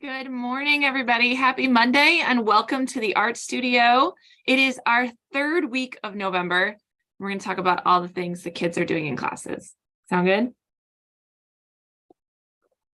Good morning, everybody. Happy Monday and welcome to the Art Studio. It is our third week of November. We're going to talk about all the things the kids are doing in classes. Sound good?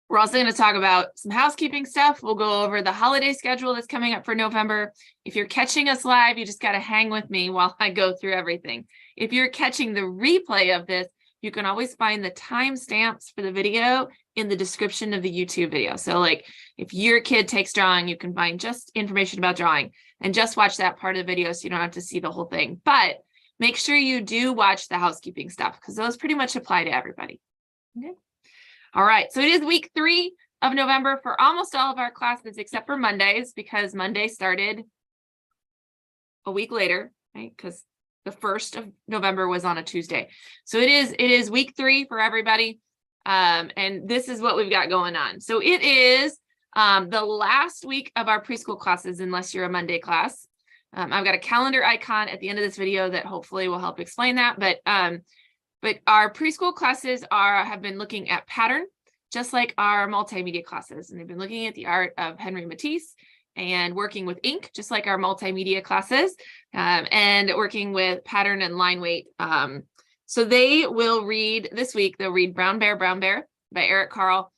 We're also going to talk about some housekeeping stuff. We'll go over the holiday schedule that's coming up for November. If you're catching us live, you just got to hang with me while I go through everything. If you're catching the replay of this, you can always find the timestamps for the video in the description of the YouTube video. So like if your kid takes drawing, you can find just information about drawing and just watch that part of the video so you don't have to see the whole thing. But make sure you do watch the housekeeping stuff because those pretty much apply to everybody. Okay. All right, so it is week 3 of November for almost all of our classes except for Mondays because Monday started a week later, right? Because the 1st of November was on a Tuesday. So it is week 3 for everybody. And this is what we've got going on. So it is the last week of our preschool classes, unless you're a Monday class. I've got a calendar icon at the end of this video that hopefully will help explain that. But our preschool classes have been looking at pattern, just like our multimedia classes. And they've been looking at the art of Henry Matisse and working with ink, just like our multimedia classes, and working with pattern and line weight. So they will read this week, they'll read Brown Bear by Eric Carle.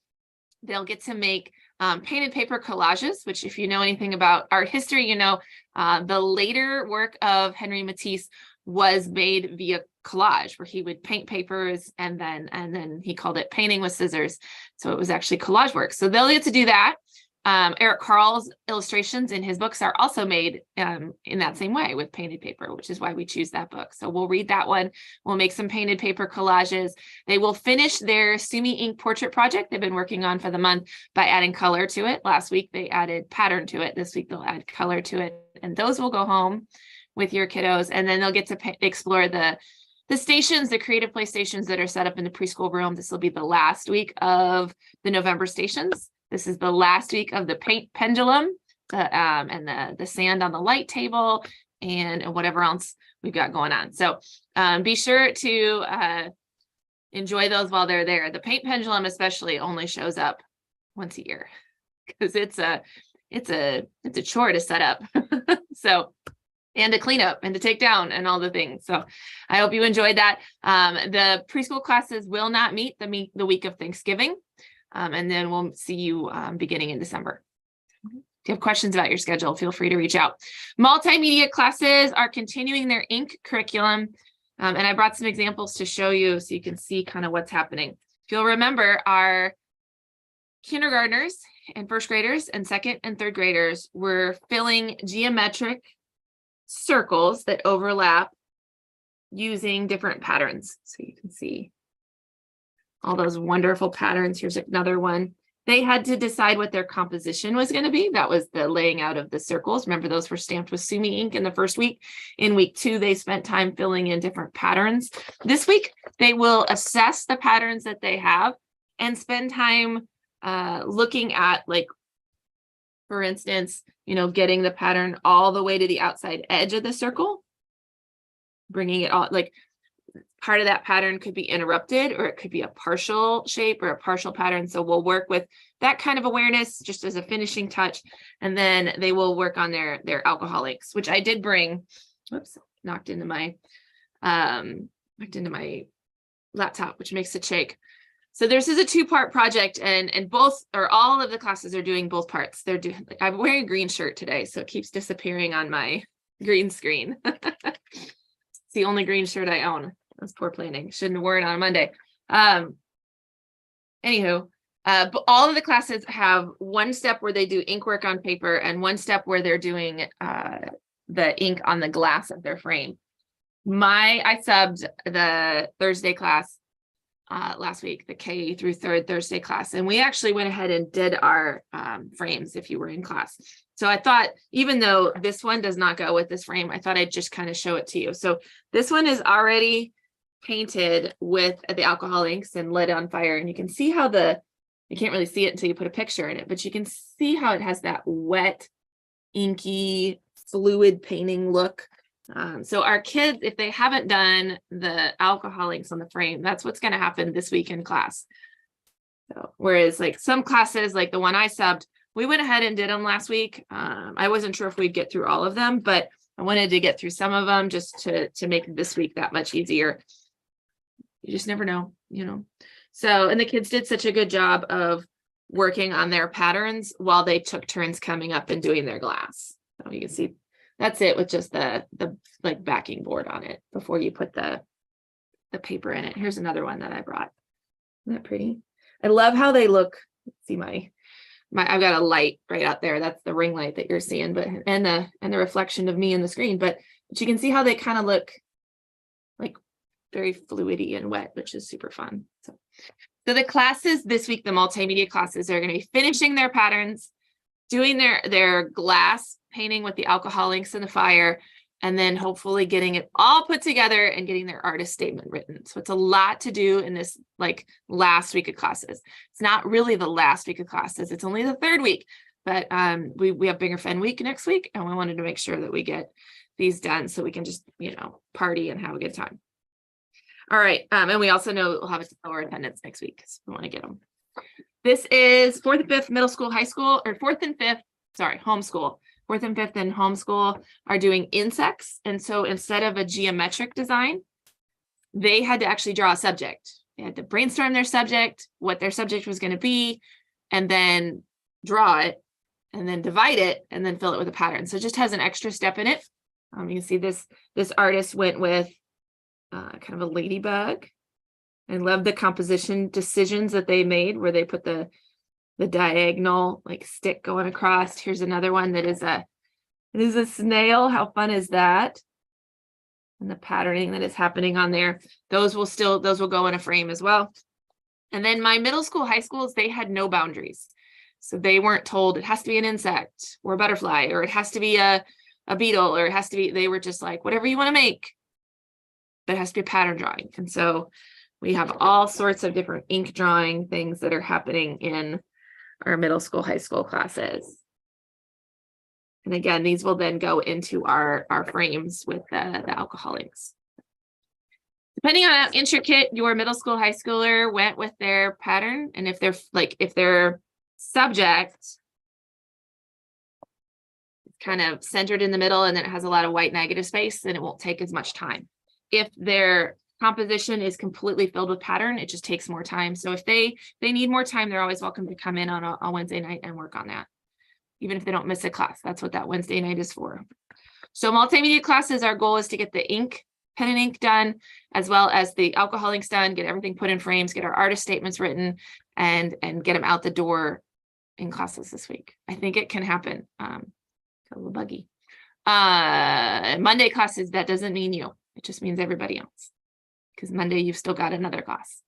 They'll get to make painted paper collages, which if you know anything about art history, you know the later work of Henry Matisse was made via collage, where he would paint papers and then he called it painting with scissors. So it was actually collage work. So they'll get to do that. Eric Carle's illustrations in his books are also made in that same way with painted paper, which is why we choose that book. So we'll read that one. We'll make some painted paper collages. They will finish their Sumi ink portrait project they've been working on for the month by adding color to it. Last week, they added pattern to it. This week, they'll add color to it. And those will go home with your kiddos. And then they'll get to explore the stations, the creative play stations that are set up in the preschool room. This will be the last week of the November stations. This is the last week of the paint pendulum and the sand on the light table and whatever else we've got going on. So be sure to enjoy those while they're there. The paint pendulum especially only shows up once a year because it's a chore to set up. So and to clean up and to take down and all the things. So I hope you enjoyed that. The preschool classes will not meet the week of Thanksgiving. And then we'll see you beginning in December. If you have questions about your schedule, feel free to reach out. Multimedia classes are continuing their ink curriculum. And I brought some examples to show you so you can see kind of what's happening. If you'll remember, our kindergartners and first graders and second and third graders were filling geometric circles that overlap using different patterns. So you can see all those wonderful patterns. Here's another one. They had to decide what their composition was going to be. That was the laying out of the circles. Remember, those were stamped with Sumi ink in the first week. In week 2, they spent time filling in different patterns. This week, they will assess the patterns that they have and spend time looking at, like, for instance, getting the pattern all the way to the outside edge of the circle, bringing it all, like, part of that pattern could be interrupted, or it could be a partial shape or a partial pattern. So we'll work with that kind of awareness just as a finishing touch. And then they will work on their alcohol inks, which I did bring. Whoops, knocked into my laptop, which makes it shake. So this is a 2-part project, and both or all of the classes are doing both parts. They're doing. I'm wearing a green shirt today, so it keeps disappearing on my green screen. It's the only green shirt I own. That's poor planning. Shouldn't have worn it on a Monday. Anywho, but all of the classes have one step where they do ink work on paper and one step where they're doing the ink on the glass of their frame. I subbed the Thursday class last week, the K through 3rd Thursday class, and we actually went ahead and did our frames if you were in class. So I thought, even though this one does not go with this frame, I thought I'd just kind of show it to you. So this one is already painted with the alcohol inks and lit on fire, and you can see how you can't really see it until you put a picture in it, but you can see how it has that wet, inky, fluid painting look. So our kids, if they haven't done the alcohol inks on the frame, that's what's going to happen this week in class. So, whereas like some classes, like the one I subbed, we went ahead and did them last week. I wasn't sure if we'd get through all of them, but I wanted to get through some of them just to make this week that much easier. You just never know, you know. So, and the kids did such a good job of working on their patterns while they took turns coming up and doing their glass. So you can see that's it with just the like backing board on it before you put the paper in it. Here's another one that I brought. Isn't that pretty? I love how they look. Let's see my I've got a light right out there. That's the ring light that you're seeing, but and the reflection of me in the screen. But you can see how they kind of look like very fluidy and wet, which is super fun. So the classes this week, the multimedia classes, are going to be finishing their patterns, doing their glass painting with the alcohol inks in the fire, and then hopefully getting it all put together and getting their artist statement written. So it's a lot to do in this like last week of classes. It's not really the last week of classes. It's only the third week, but we have Bigger Fun Week next week, and we wanted to make sure that we get these done so we can just, you know, party and have a good time. All right. And we also know we'll have a lower attendance next week because we want to get them. This is 4th and 5th middle school, high school, or 4th and 5th, sorry, homeschool. 4th and 5th and homeschool are doing insects. And so instead of a geometric design, they had to actually draw a subject. They had to brainstorm their subject, what their subject was going to be, and then draw it, and then divide it, and then fill it with a pattern. So it just has an extra step in it. You can see this artist went with kind of a ladybug. I love the composition decisions that they made where they put the diagonal like stick going across. Here's another one that is a snail. How fun is that? And the patterning that is happening on there. Those will go in a frame as well. And then my middle school, high schools, they had no boundaries. So they weren't told it has to be an insect or a butterfly, or it has to be a beetle, or it has to be, they were just like, whatever you want to make, but it has to be a pattern drawing. And so we have all sorts of different ink drawing things that are happening in our middle school, high school classes. And again, these will then go into our frames with the alcohol inks. Depending on how intricate your middle school, high schooler went with their pattern, and if their subject is kind of centered in the middle and then it has a lot of white negative space, then it won't take as much time. If their composition is completely filled with pattern, it just takes more time. So if they need more time, they're always welcome to come in on a Wednesday night and work on that, even if they don't miss a class. That's what that Wednesday night is for. So multimedia classes, our goal is to get the pen and ink done, as well as the alcohol inks done, get everything put in frames, get our artist statements written, and get them out the door in classes this week. I think it can happen. A little buggy. Monday classes, that doesn't mean you. It just means everybody else, because Monday you've still got another class.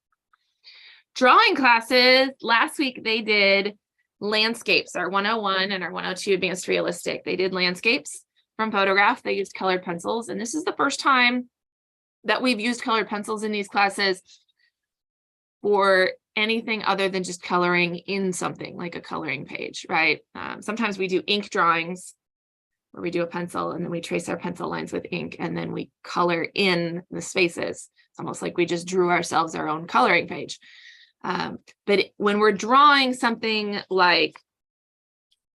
Drawing classes, last week they did landscapes, our 101 and our 102 advanced realistic. They did landscapes from photograph. They used colored pencils, and this is the first time that we've used colored pencils in these classes for anything other than just coloring in something like a coloring page, right? Sometimes we do ink drawings where we do a pencil and then we trace our pencil lines with ink and then we color in the spaces. It's almost like we just drew ourselves our own coloring page. But when we're drawing something like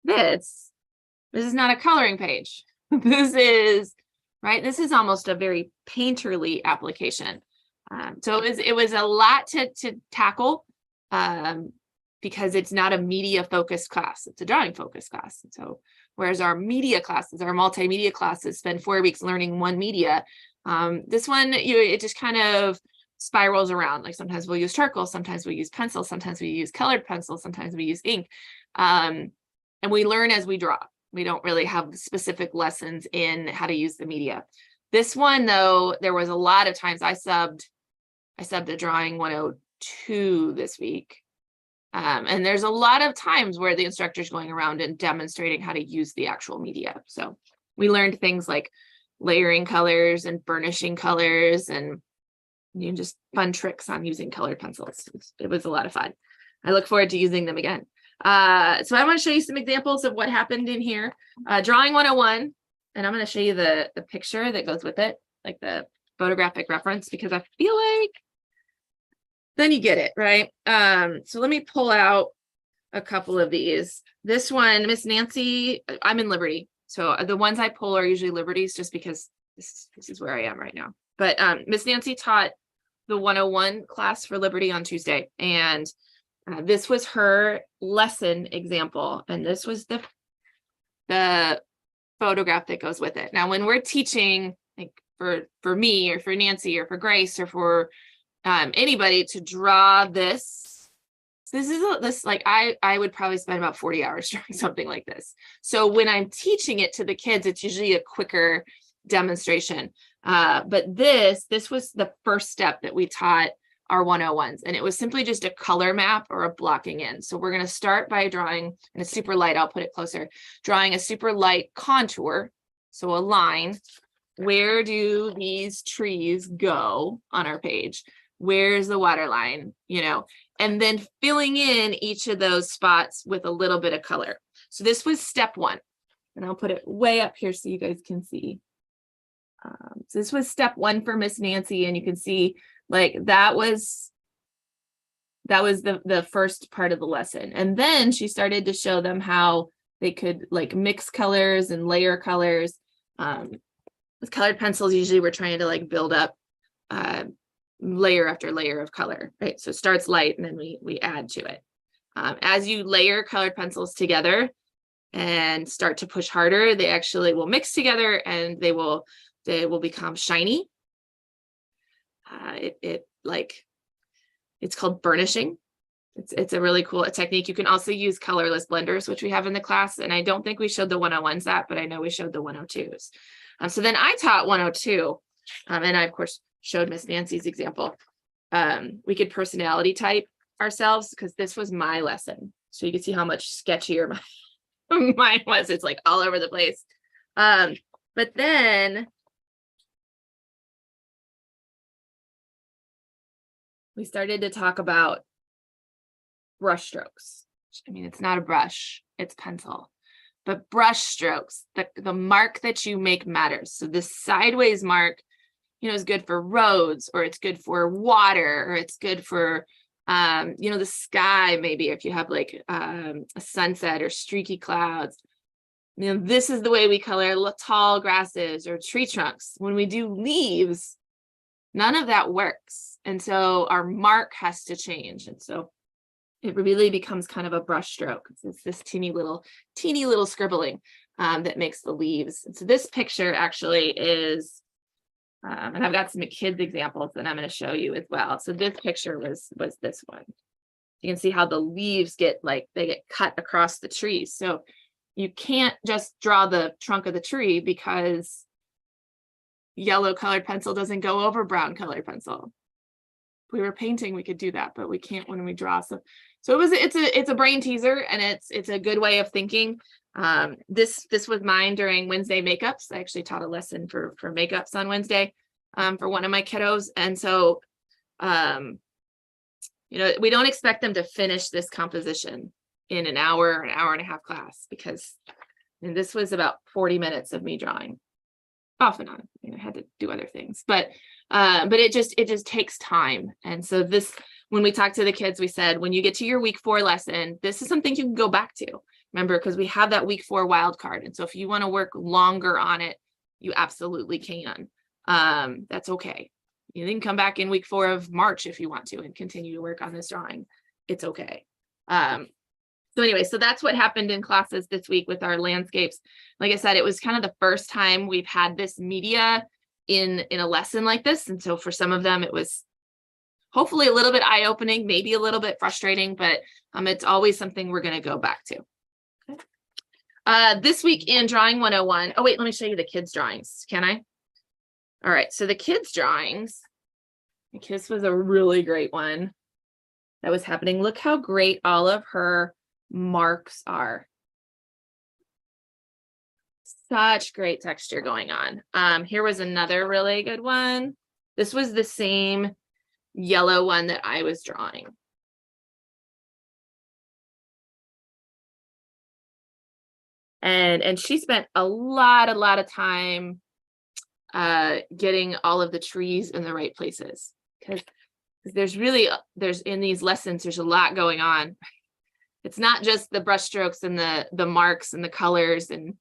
this is not a coloring page. This is, right? This is almost a very painterly application. So it was a lot to tackle because it's not a media focused class. It's a drawing focused class. And so whereas our media classes, our multimedia classes spend 4 weeks learning one media, this one, it just kind of spirals around. Like sometimes we'll use charcoal, sometimes we use pencil, sometimes we use colored pencil, sometimes we use ink. And we learn as we draw. We don't really have specific lessons in how to use the media. This one, though, there was a lot of times I subbed a drawing 102 this week. And there's a lot of times where the instructor's going around and demonstrating how to use the actual media. So we learned things like layering colors and burnishing colors and just fun tricks on using colored pencils. It was a lot of fun. I look forward to using them again. So I want to show you some examples of what happened in here. Drawing 101, and I'm going to show you the picture that goes with it, like the photographic reference, because I feel like then you get it, right? So let me pull out a couple of these. This one, Miss Nancy, I'm in Liberty. So the ones I pull are usually Liberties just because this is where I am right now. But Miss Nancy taught the 101 class for Liberty on Tuesday. And this was her lesson example. And this was the photograph that goes with it. Now, when we're teaching, like for me or for Nancy or for Grace or for anybody to draw this is like I would probably spend about 40 hours drawing something like this. So when I'm teaching it to the kids, it's usually a quicker demonstration. But this was the first step that we taught our 101s, and it was simply just a color map or a blocking in. So we're going to start by drawing in a super light, I'll put it closer, drawing a super light contour. So a line. Where do these trees go on our page? Where's the water line, and then filling in each of those spots with a little bit of color. So this was step one, and I'll put it way up here so you guys can see. So this was step one for Miss Nancy, and you can see like that was the first part of the lesson. And then she started to show them how they could like mix colors and layer colors. With colored pencils, usually we're trying to like build up layer after layer of color, right? So it starts light and then we add to it. As you layer colored pencils together and start to push harder, they actually will mix together and they will become shiny. It's called burnishing. It's a really cool technique. You can also use colorless blenders, which we have in the class. And I don't think we showed the 101s that, but I know we showed the 102s. So then I taught 102, and I, of course, showed Miss Nancy's example. We could personality type ourselves because this was my lesson. So you can see how much sketchier mine was. It's like all over the place. But then we started to talk about brush strokes. I mean, it's not a brush, it's pencil. But brush strokes, the mark that you make matters. So this sideways mark, is good for roads, or it's good for water, or it's good for, the sky, maybe if you have like a sunset or streaky clouds. This is the way we color tall grasses or tree trunks. When we do leaves, none of that works. And so our mark has to change. And so it really becomes kind of a brush stroke. It's this teeny little scribbling that makes the leaves. And so this picture actually is, and I've got some kids examples that I'm going to show you as well. So this picture was this one. You can see how the leaves they get cut across the trees. So you can't just draw the trunk of the tree because yellow colored pencil doesn't go over brown colored pencil. If we were painting, we could do that, but we can't when we draw. So it's a brain teaser, and it's a good way of thinking. This was mine during Wednesday makeups. I actually taught a lesson for makeups on Wednesday for one of my kiddos. And so, we don't expect them to finish this composition in an hour and a half class, because this was about 40 minutes of me drawing off and on. I had to do other things, but it just takes time. And so when we talked to the kids, we said, when you get to your week 4 lesson, this is something you can go back to. Remember, because we have that week 4 wild card. And so if you want to work longer on it, you absolutely can. That's okay. You can come back in week 4 of March if you want to and continue to work on this drawing. It's okay. So anyway, so that's what happened in classes this week with our landscapes. Like I said, it was kind of the first time we've had this media in a lesson like this. And so for some of them, it was hopefully a little bit eye-opening, maybe a little bit frustrating, but it's always something we're going to go back to. Okay. This week in Drawing 101, oh wait, let me show you the kids' drawings, can I? All right, so the kids' drawings, this was a really great one that was happening. Look how great all of her marks are. Such great texture going on. Here was another really good one. This was the same yellow one that I was drawing. And she spent a lot of time getting all of the trees in the right places, because there's in these lessons, there's a lot going on. It's not just the brush strokes and the marks and the colors. And,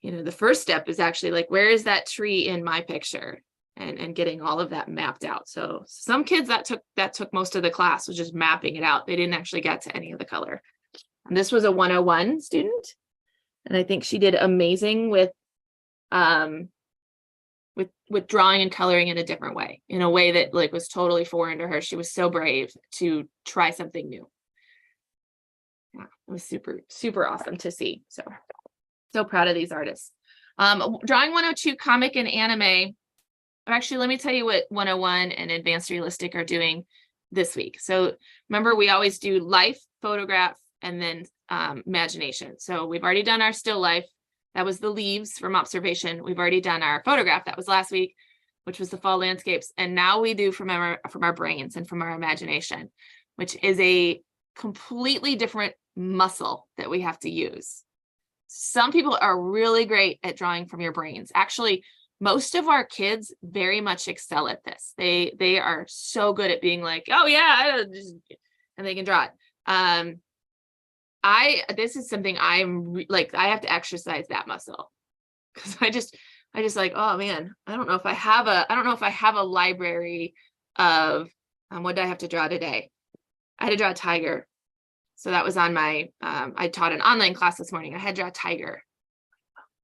you know, the first step is actually like, where is that tree in my picture? And getting all of that mapped out. So some kids that took most of the class was just mapping it out. They didn't actually get to any of the color. And this was a 101 student. And I think she did amazing with drawing and coloring in a different way, in a way that like was totally foreign to her. She was so brave to try something new. Yeah, it was super, super awesome to see. So proud of these artists. Drawing 102 comic and anime. Actually, let me tell you what 101 and Advanced Realistic are doing this week. So remember, we always do life, photograph, and then imagination. So we've already done our still life. That was the leaves from observation. We've already done our photograph. That was last week, which was the fall landscapes. And now we do from our brains and from our imagination, which is a completely different muscle that we have to use. Some people are really great at drawing from your brains. Actually, most of our kids very much excel at this. They are so good at being like, oh yeah, and they can draw it. This is something I'm like, I have to exercise that muscle, because I just like, oh man, I don't know if I have a library of what did I have to draw today? I had to draw a tiger. So that was on my I taught an online class this morning. I had to draw a tiger.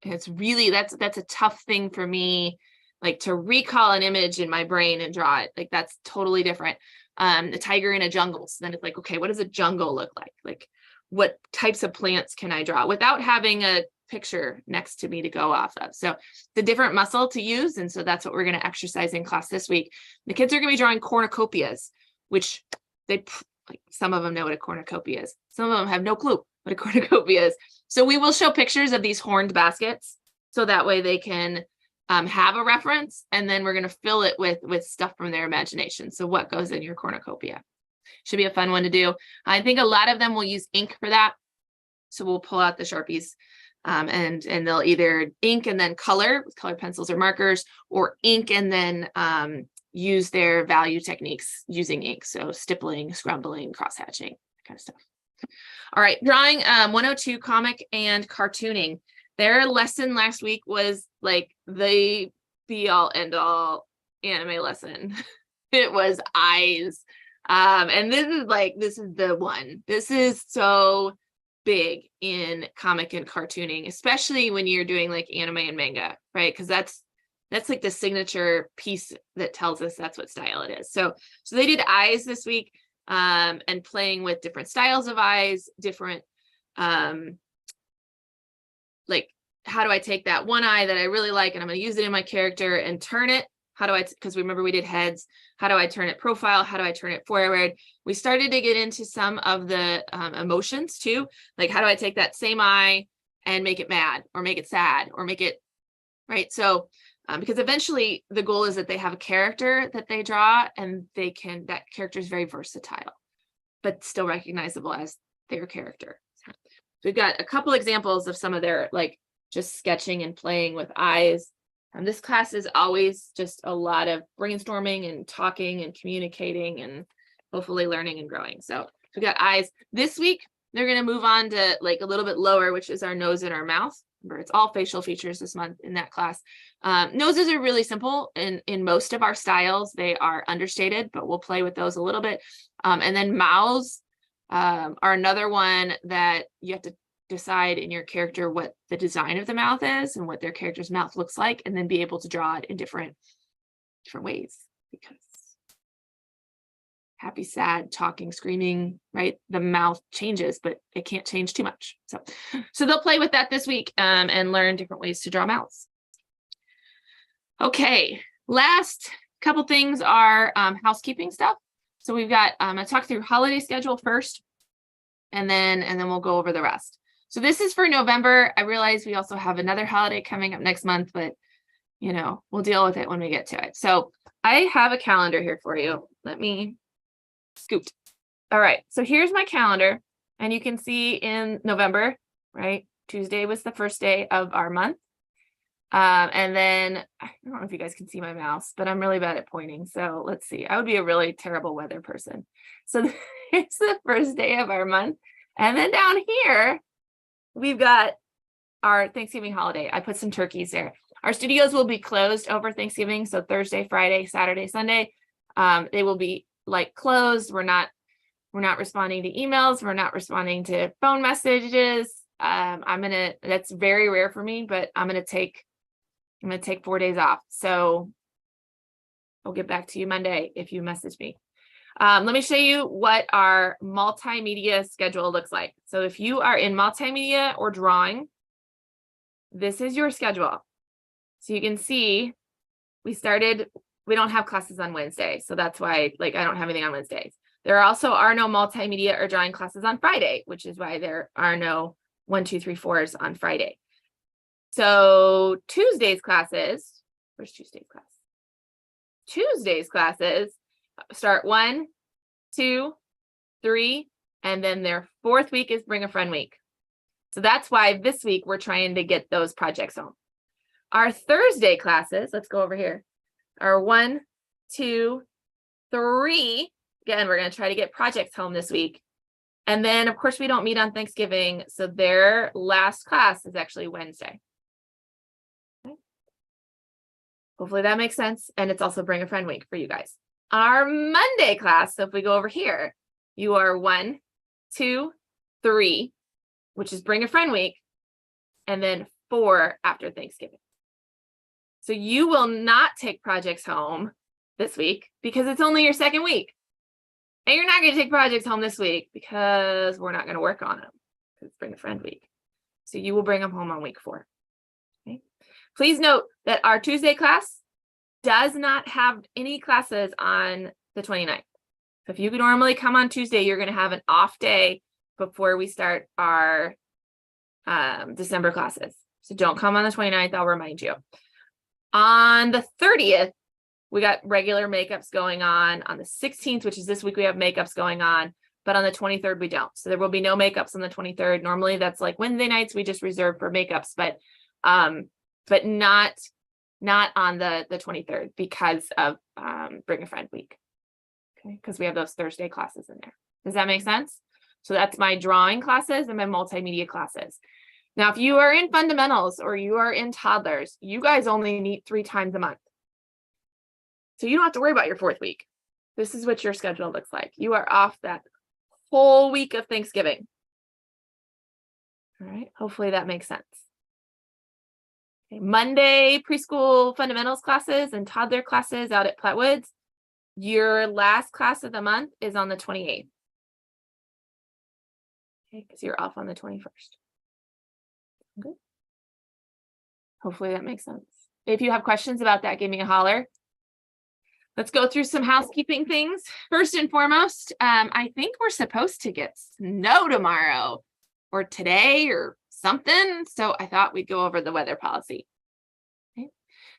And it's really, that's a tough thing for me, like to recall an image in my brain and draw it. Like that's totally different. The tiger in a jungle. So then it's like, okay, what does a jungle look like? Like what types of plants can I draw without having a picture next to me to go off of? So the different muscle to use. And so that's what we're going to exercise in class this week. The kids are going to be drawing cornucopias, which like some of them know what a cornucopia is. Some of them have no clue what a cornucopia is. So we will show pictures of these horned baskets, so that way they can have a reference, and then we're going to fill it with stuff from their imagination. So what goes in your cornucopia? Should be a fun one to do. I think a lot of them will use ink for that. So we'll pull out the Sharpies and they'll either ink and then color with colored pencils or markers, or ink and then use their value techniques using ink. So stippling, scrumbling, cross-hatching, that kind of stuff. All right, drawing 102 comic and cartooning. Their lesson last week was like the be all end all anime lesson. It was eyes. And this is the one. This is so big in comic and cartooning, especially when you're doing like anime and manga, right? Because that's like the signature piece that tells us that's what style it is. So they did eyes this week. And playing with different styles of eyes, different, like, how do I take that one eye that I really like and I'm going to use it in my character and turn it? How do I, because remember we did heads, how do I turn it profile? How do I turn it forward? We started to get into some of the emotions too. Like, how do I take that same eye and make it mad or make it sad or make it, right? So, because eventually the goal is that they have a character that they draw and that character is very versatile, but still recognizable as their character. So we've got a couple examples of some of their like just sketching and playing with eyes. This class is always just a lot of brainstorming and talking and communicating and hopefully learning and growing. So we've got eyes. This week, they're going to move on to like a little bit lower, which is our nose and our mouth. Remember, it's all facial features this month in that class. Noses are really simple in most of our styles. They are understated, but we'll play with those a little bit. And then mouths are another one that you have to decide in your character what the design of the mouth is and what their character's mouth looks like, and then be able to draw it in different ways, because happy, sad, talking, screaming, right? The mouth changes, but it can't change too much. So they'll play with that this week and learn different ways to draw mouths. Okay, last couple things are housekeeping stuff. So we've got, I'm gonna talk through holiday schedule first, and then we'll go over the rest. So this is for November. I realize we also have another holiday coming up next month, but you know, we'll deal with it when we get to it. So I have a calendar here for you. Let me scoot. All right, so here's my calendar, and you can see in November, right? Tuesday was the first day of our month. And then I don't know if you guys can see my mouse, but I'm really bad at pointing. So let's see, I would be a really terrible weather person. So it's the first day of our month. And then down here, we've got our Thanksgiving holiday. I put some turkeys there. Our studios will be closed over Thanksgiving. So Thursday, Friday, Saturday, Sunday, they will be like closed. We're not responding to emails. We're not responding to phone messages. That's very rare for me, but I'm going to take 4 days off. So I'll get back to you Monday if you message me. Let me show you what our multimedia schedule looks like. So if you are in multimedia or drawing, this is your schedule. So you can see we don't have classes on Wednesday. So that's why I don't have anything on Wednesdays. There also are no multimedia or drawing classes on Friday, which is why there are no 1, 2, 3, 4s on Friday. So Tuesday's classes, where's Tuesday's class? Tuesday's classes start 1, 2, 3, and then their 4th week is Bring a Friend week. So that's why this week we're trying to get those projects home. Our Thursday classes, let's go over here, are 1, 2, 3. Again, we're going to try to get projects home this week. And then, of course, we don't meet on Thanksgiving. So their last class is actually Wednesday. Okay. Hopefully that makes sense. And it's also Bring a Friend week for you guys. Our Monday class, so if we go over here, you are 1, 2, 3, which is Bring a Friend week, and then 4 after Thanksgiving. So you will not take projects home this week because it's only your 2nd week. And you're not going to take projects home this week because we're not going to work on them. It's Bring a Friend week. So you will bring them home on week 4. Okay. Please note that our Tuesday class does not have any classes on the 29th. So if you normally come on Tuesday, you're going to have an off day before we start our December classes. So don't come on the 29th. I'll remind you. On the 30th, we got regular makeups going on. On the 16th, which is this week, we have makeups going on. But on the 23rd, we don't. So there will be no makeups on the 23rd. Normally, that's like Wednesday nights. We just reserve for makeups, but not on the 23rd because of Bring a Friend week. Okay, because we have those Thursday classes in there. Does that make sense? So that's my drawing classes and my multimedia classes. Now, if you are in fundamentals or you are in toddlers, you guys only meet 3 times a month. So you don't have to worry about your 4th week. This is what your schedule looks like. You are off that whole week of Thanksgiving. All right, hopefully that makes sense. Okay. Monday, preschool fundamentals classes and toddler classes out at Plattwoods. Your last class of the month is on the 28th. Okay, because you're off on the 21st. Okay. Hopefully that makes sense. If you have questions about that, give me a holler. Let's go through some housekeeping things. First and foremost, I think we're supposed to get snow tomorrow or today or something. So I thought we'd go over the weather policy. Okay.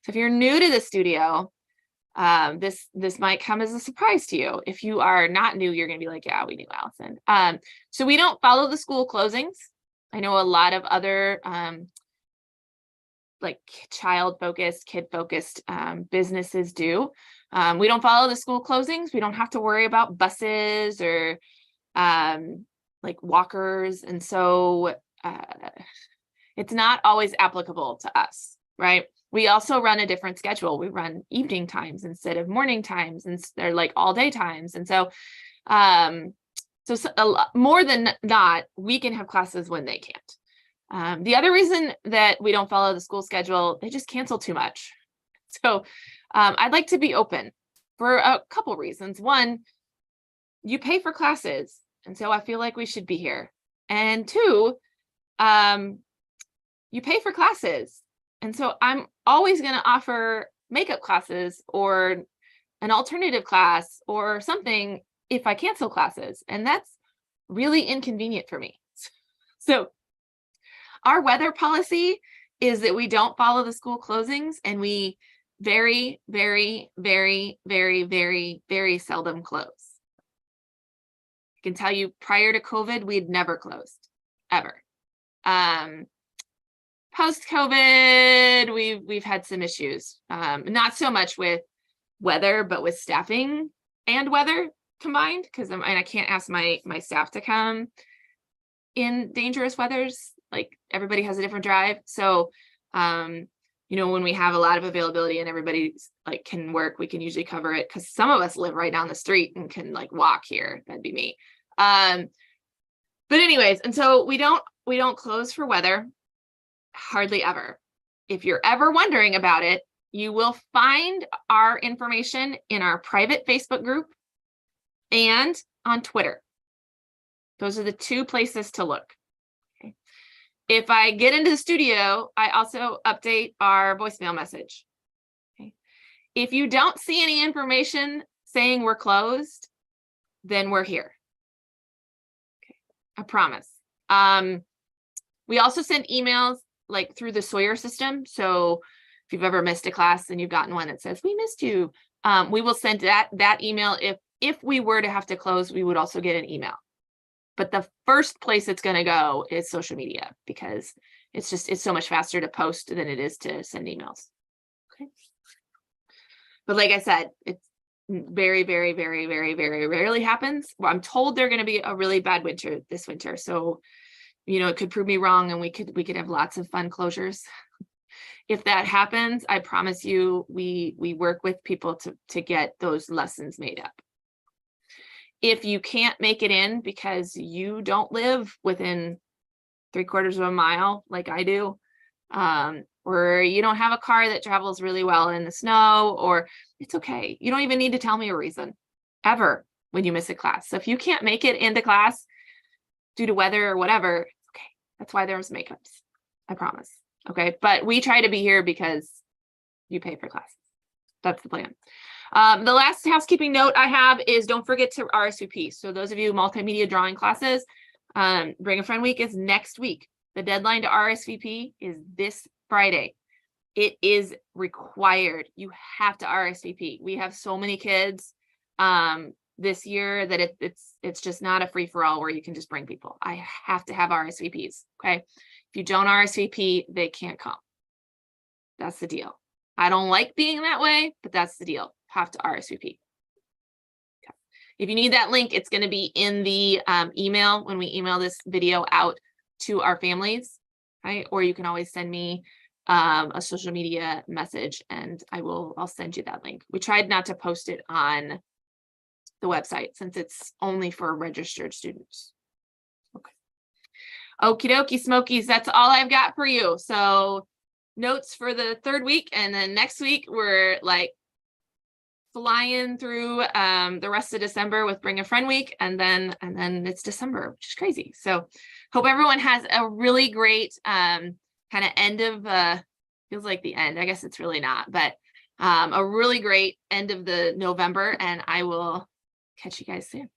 So if you're new to the studio, this might come as a surprise to you. If you are not new, you're going to be like, yeah, we knew, Allison. So we don't follow the school closings. I know a lot of other like child-focused, kid-focused businesses do. We don't follow the school closings. We don't have to worry about buses or like walkers. And so it's not always applicable to us, right? We also run a different schedule. We run evening times instead of morning times, and they're like all day times. And so, more than not, we can have classes when they can't. The other reason that we don't follow the school schedule, they just cancel too much. So I'd like to be open for a couple reasons. One, you pay for classes, and so I feel like we should be here. And 2, you pay for classes. And so I'm always going to offer makeup classes or an alternative class or something if I cancel classes. And that's really inconvenient for me. So our weather policy is that we don't follow the school closings, and we very, very, very, very, very, very seldom close. I can tell you prior to COVID, we'd never closed, ever. Post-COVID, we've had some issues, not so much with weather, but with staffing and weather combined, because I can't ask my staff to come in dangerous weathers. Like everybody has a different drive. So, you know, when we have a lot of availability and everybody like can work, we can usually cover it because some of us live right down the street and can like walk here. That'd be me. But anyways, and so we don't close for weather, hardly ever. If you're ever wondering about it, you will find our information in our private Facebook group and on Twitter. Those are the two places to look. Okay. If I get into the studio, I also update our voicemail message. Okay. If you don't see any information saying we're closed, then we're here. Okay. I promise. We also send emails like through the Sawyer system. So if you've ever missed a class and you've gotten one that says, we missed you, we will send that email. If we were to have to close, we would also get an email. But the first place it's going to go is social media because it's so much faster to post than it is to send emails. Okay. But like I said, it's very, very, very, very, very rarely happens. Well, I'm told they're going to be a really bad winter this winter. So, you know, it could prove me wrong and we could have lots of fun closures. If that happens, I promise you, we work with people to get those lessons made up. If you can't make it in because you don't live within 3/4 of a mile like I do, or you don't have a car that travels really well in the snow, or it's okay. You don't even need to tell me a reason ever when you miss a class. So if you can't make it into class due to weather or whatever, okay, that's why there's makeups. I promise. Okay, but we try to be here because you pay for classes. That's the plan. The last housekeeping note I have is don't forget to RSVP. So those of you multimedia drawing classes, Bring a Friend Week is next week. The deadline to RSVP is this Friday. It is required. You have to RSVP. We have so many kids this year that it's just not a free-for-all where you can just bring people. I have to have RSVPs. Okay. If you don't RSVP, they can't come. That's the deal. I don't like being that way, but that's the deal. Have to RSVP. Okay. If you need that link, it's going to be in the email when we email this video out to our families. Right? Or you can always send me a social media message and I'll send you that link. We tried not to post it on the website since it's only for registered students. Okay. Okie dokie smokies, that's all I've got for you. So notes for the third week, and then next week we're like flying through the rest of December with Bring a Friend Week, and then it's December, which is crazy. So hope everyone has a really great kind of end of feels like the end. I guess it's really not, but a really great end of the November, and I will catch you guys soon.